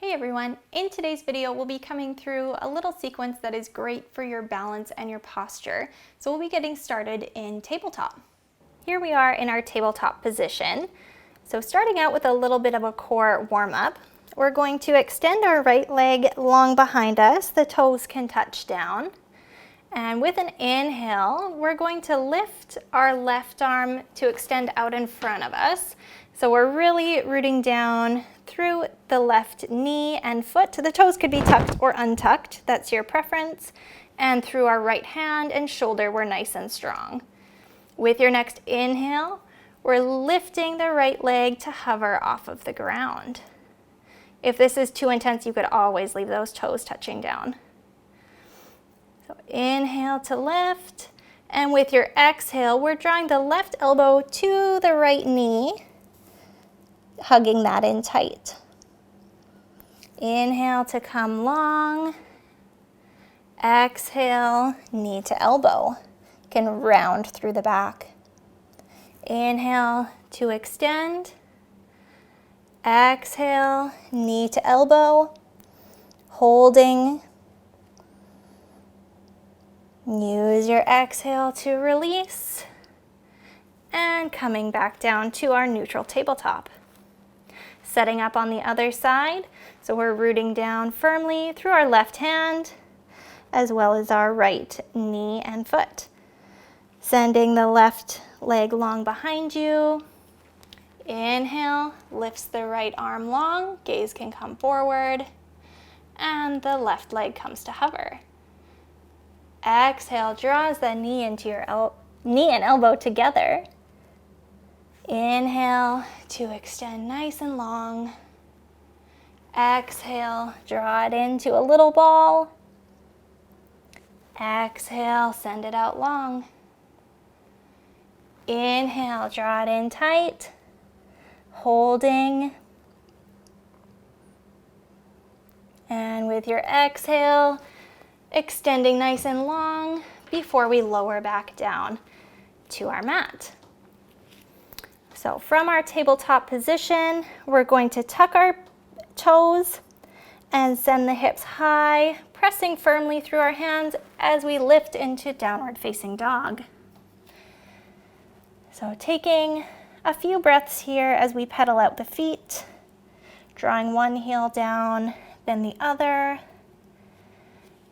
Hey everyone, in today's video we'll be coming through a little sequence that is great for your balance and your posture. So we'll be getting started in tabletop. Here we are in our tabletop position. So starting out with a little bit of a core warm-up, we're going to extend our right leg long behind us. The toes can touch down. And with an inhale, we're going to lift our left arm to extend out in front of us. So we're really rooting down through the left knee and foot. The toes could be tucked or untucked, that's your preference. And through our right hand and shoulder, we're nice and strong. With your next inhale, we're lifting the right leg to hover off of the ground. If this is too intense, you could always leave those toes touching down. So inhale to lift, and with your exhale, we're drawing the left elbow to the right knee, hugging that in tight. Inhale to come long. Exhale, knee to elbow. You can round through the back. Inhale to extend. Exhale, knee to elbow. Holding. Use your exhale to release. And coming back down to our neutral tabletop. Setting up on the other side, so we're rooting down firmly through our left hand, as well as our right knee and foot. Sending the left leg long behind you. Inhale, lifts the right arm long, gaze can come forward, and the left leg comes to hover. Exhale, draws the knee into your knee and elbow together. Inhale to extend nice and long. Exhale, draw it into a little ball. Exhale, send it out long. Inhale, draw it in tight. Holding. And with your exhale, extending nice and long before we lower back down to our mat. So from our tabletop position, we're going to tuck our toes and send the hips high, pressing firmly through our hands as we lift into downward facing dog. So taking a few breaths here as we pedal out the feet, drawing one heel down, then the other,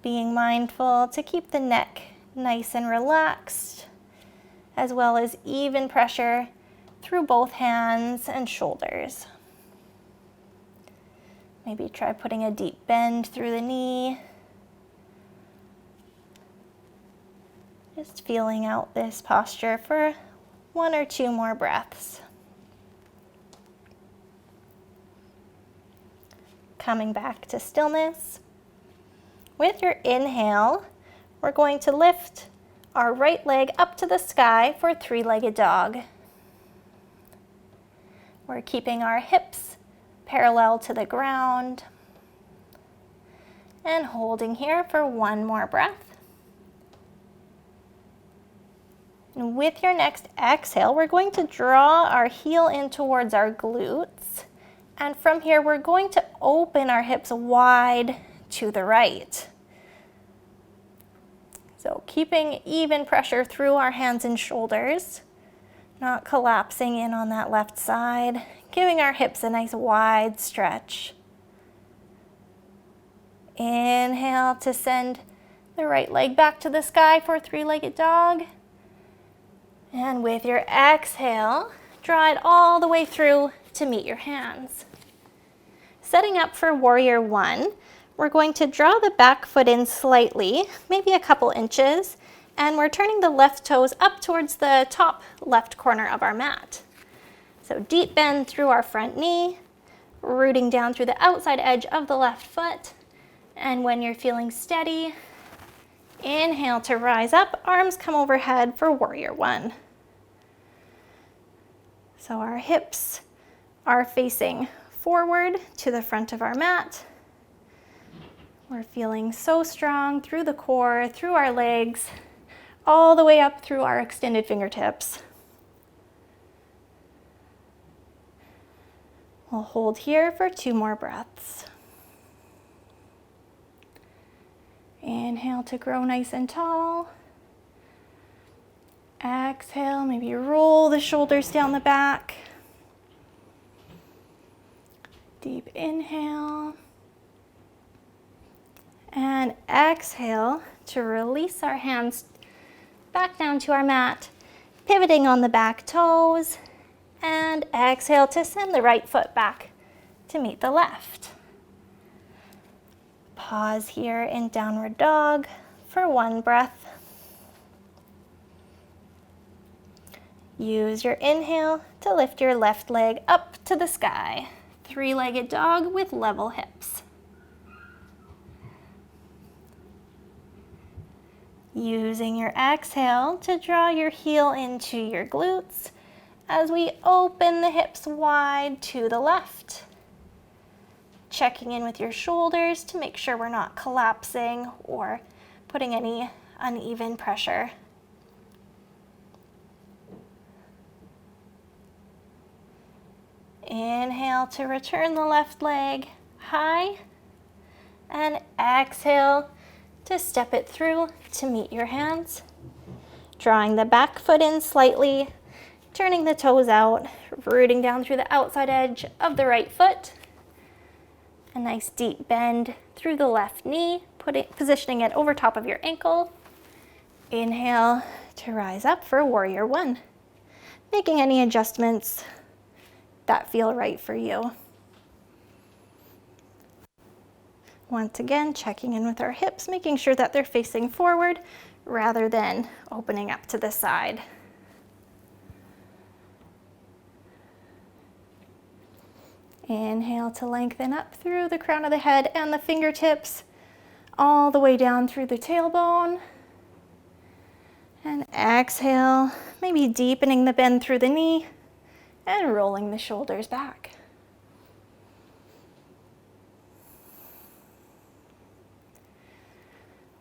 being mindful to keep the neck nice and relaxed, as well as even pressure through both hands and shoulders. Maybe try putting a deep bend through the knee. Just feeling out this posture for one or two more breaths. Coming back to stillness. With your inhale, we're going to lift our right leg up to the sky for three-legged dog. We're keeping our hips parallel to the ground and holding here for one more breath. And with your next exhale, we're going to draw our heel in towards our glutes. And from here, we're going to open our hips wide to the right. So keeping even pressure through our hands and shoulders. Not collapsing in on that left side, giving our hips a nice wide stretch. Inhale to send the right leg back to the sky for three-legged dog. And with your exhale, draw it all the way through to meet your hands. Setting up for warrior one, we're going to draw the back foot in slightly, maybe a couple inches, and we're turning the left toes up towards the top left corner of our mat. So deep bend through our front knee, rooting down through the outside edge of the left foot. And when you're feeling steady, inhale to rise up, arms come overhead for warrior one. So our hips are facing forward to the front of our mat. We're feeling so strong through the core, through our legs, all the way up through our extended fingertips. We'll hold here for two more breaths. Inhale to grow nice and tall. Exhale, maybe roll the shoulders down the back. Deep inhale. And exhale to release our hands back down to our mat, pivoting on the back toes. And exhale to send the right foot back to meet the left. Pause here in downward dog for one breath. Use your inhale to lift your left leg up to the sky. Three-legged dog with level hips. Using your exhale to draw your heel into your glutes as we open the hips wide to the left. Checking in with your shoulders to make sure we're not collapsing or putting any uneven pressure. Inhale to return the left leg high, and exhale to step it through to meet your hands. Drawing the back foot in slightly, turning the toes out, rooting down through the outside edge of the right foot. A nice deep bend through the left knee, positioning it over top of your ankle. Inhale to rise up for warrior one. Making any adjustments that feel right for you. Once again, checking in with our hips, making sure that they're facing forward rather than opening up to the side. Inhale to lengthen up through the crown of the head and the fingertips, all the way down through the tailbone. And exhale, maybe deepening the bend through the knee and rolling the shoulders back.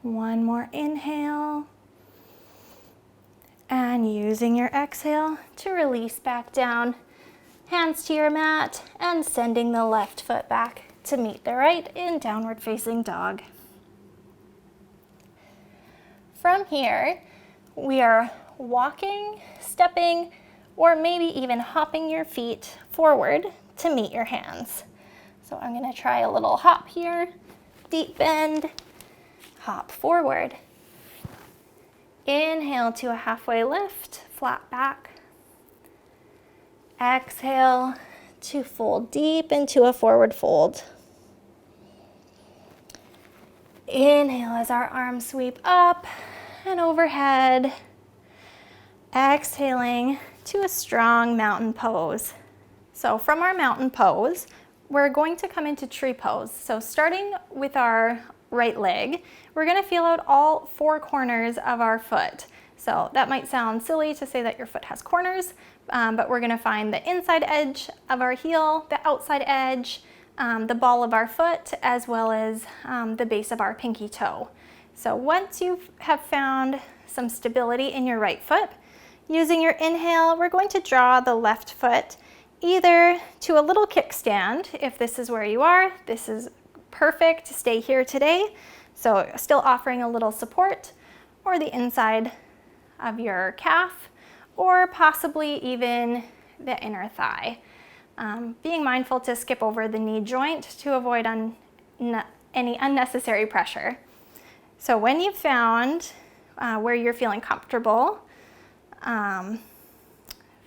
One more inhale. And using your exhale to release back down. Hands to your mat and sending the left foot back to meet the right in downward facing dog. From here, we are walking, stepping, or maybe even hopping your feet forward to meet your hands. So I'm going to try a little hop here, deep bend, hop forward. Inhale to a halfway lift, flat back. Exhale to fold deep into a forward fold. Inhale as our arms sweep up and overhead. Exhaling to a strong mountain pose. So from our mountain pose, we're going to come into tree pose. So starting with our right leg, we're going to feel out all four corners of our foot. So that might sound silly to say that your foot has corners, but we're going to find the inside edge of our heel, the outside edge, the ball of our foot, as well as the base of our pinky toe. So once you have found some stability in your right foot, using your inhale, we're going to draw the left foot either to a little kickstand. If this is where you are, this is perfect to stay here today. So still offering a little support, or the inside of your calf, or possibly even the inner thigh. Being mindful to skip over the knee joint to avoid any unnecessary pressure. So when you've found where you're feeling comfortable,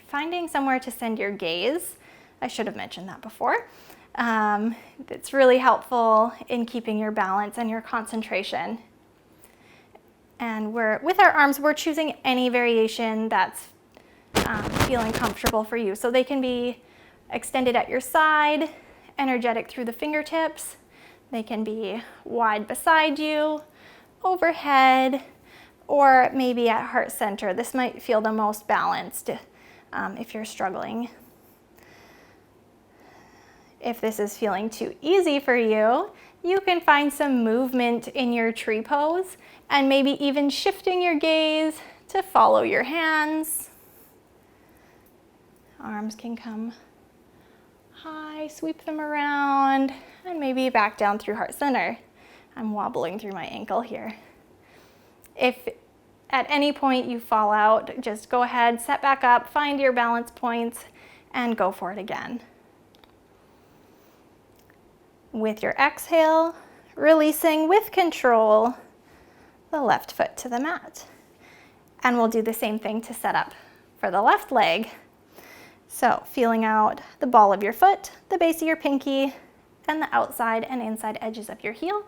finding somewhere to send your gaze, I should have mentioned that before. It's really helpful in keeping your balance and your concentration. And with our arms, we're choosing any variation that's feeling comfortable for you. So they can be extended at your side, energetic through the fingertips. They can be wide beside you, overhead, or maybe at heart center. This might feel the most balanced if you're struggling. If this is feeling too easy for you, you can find some movement in your tree pose and maybe even shifting your gaze to follow your hands. Arms can come high, sweep them around, and maybe back down through heart center. I'm wobbling through my ankle here. If at any point you fall out, just go ahead, set back up, find your balance points, and go for it again. With your exhale, releasing with control the left foot to the mat. And we'll do the same thing to set up for the left leg. So feeling out the ball of your foot, the base of your pinky, and the outside and inside edges of your heel.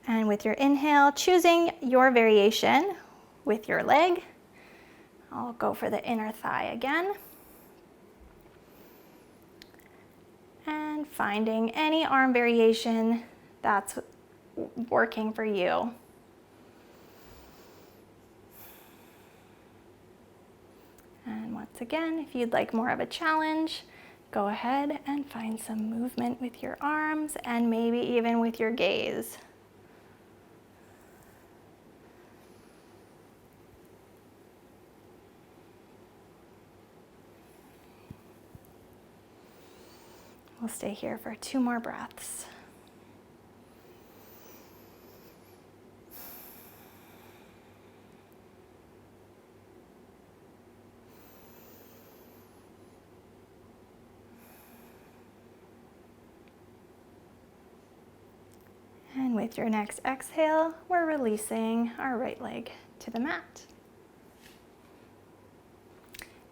And with your inhale, choosing your variation with your leg. I'll go for the inner thigh again. And finding any arm variation that's working for you. And once again, if you'd like more of a challenge, go ahead and find some movement with your arms and maybe even with your gaze. We'll stay here for 2 more breaths. And with your next exhale, we're releasing our right leg to the mat.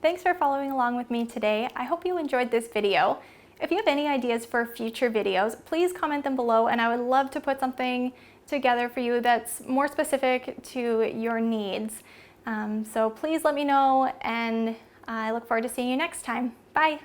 Thanks for following along with me today. I hope you enjoyed this video. If you have any ideas for future videos, please comment them below, and I would love to put something together for you that's more specific to your needs. So please let me know, and I look forward to seeing you next time. Bye.